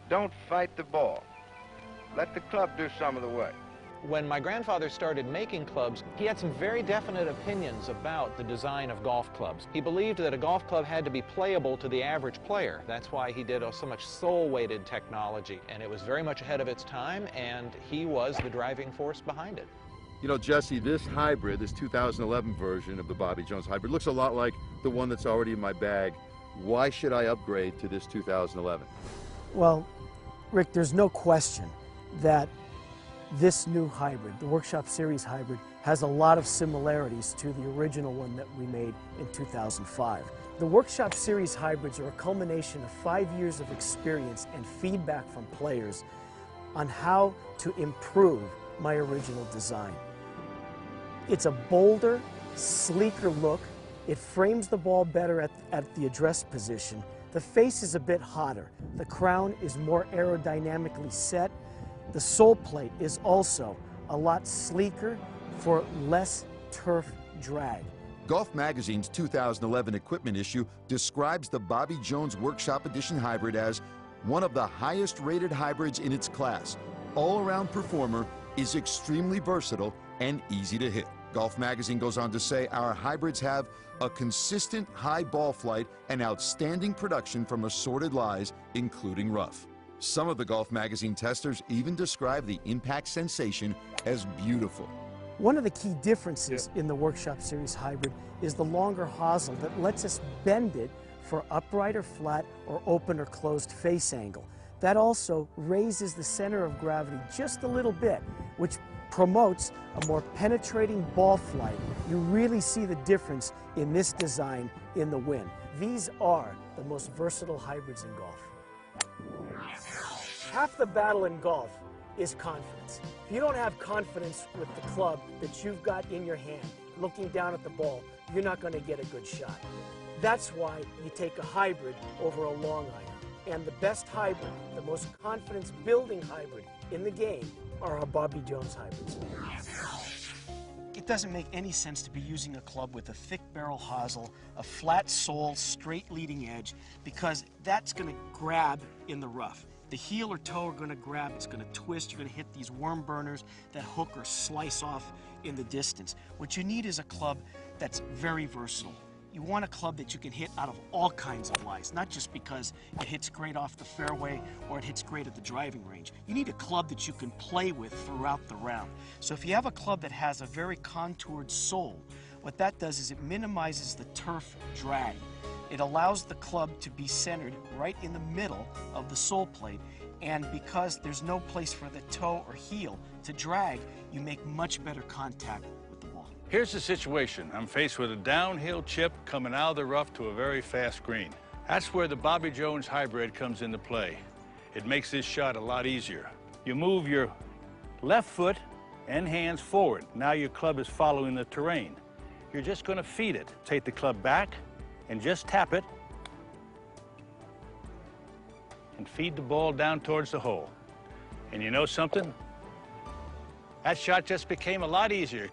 Don't fight the ball. Let the club do some of the work. When my grandfather started making clubs, he had some very definite opinions about the design of golf clubs. He believed that a golf club had to be playable to the average player. That's why he did so much sole-weighted technology, and it was very much ahead of its time, and he was the driving force behind it. You know, Jesse, this hybrid, this 2011 version of the Bobby Jones hybrid, looks a lot like the one that's already in my bag. Why should I upgrade to this 2011? Well, Rick, there's no question that this new hybrid, the Workshop Series hybrid, has a lot of similarities to the original one that we made in 2005. The Workshop Series hybrids are a culmination of 5 years of experience and feedback from players on how to improve my original design. It's a bolder, sleeker look. It frames the ball better at the address position. The face is a bit hotter. The crown is more aerodynamically set. The sole plate is also a lot sleeker for less turf drag. Golf Magazine's 2011 equipment issue describes the Bobby Jones Workshop Edition hybrid as one of the highest rated hybrids in its class. All-around performer, is extremely versatile and easy to hit. Golf Magazine goes on to say our hybrids have a consistent high ball flight and outstanding production from assorted lies, including rough. Some of the Golf Magazine testers even describe the impact sensation as beautiful. One of the key differences in the Workshop Series hybrid is the longer hosel that lets us bend it for upright or flat or open or closed face angle. That also raises the center of gravity just a little bit, which promotes a more penetrating ball flight. You really see the difference in this design in the win. These are the most versatile hybrids in golf. Half the battle in golf is confidence. If you don't have confidence with the club that you've got in your hand, looking down at the ball, you're not going to get a good shot. That's why you take a hybrid over a long iron. And the best hybrid, the most confidence-building hybrid in the game are our Bobby Jones hybrids. It doesn't make any sense to be using a club with a thick barrel hosel, a flat sole, straight leading edge, because that's going to grab in the rough. The heel or toe are going to grab, it's going to twist, you're going to hit these worm burners that hook or slice off in the distance. What you need is a club that's very versatile. You want a club that you can hit out of all kinds of lies, not just because it hits great off the fairway or it hits great at the driving range. You need a club that you can play with throughout the round. So if you have a club that has a very contoured sole, what that does is it minimizes the turf drag. It allows the club to be centered right in the middle of the sole plate, and because there's no place for the toe or heel to drag, you make much better contact with the ball. Here's the situation. I'm faced with a downhill chip coming out of the rough to a very fast green. That's where the Bobby Jones hybrid comes into play. It makes this shot a lot easier. You move your left foot and hands forward. Now your club is following the terrain. You're just going to feed it. Take the club back and just tap it and feed the ball down towards the hole. And you know something? That shot just became a lot easier.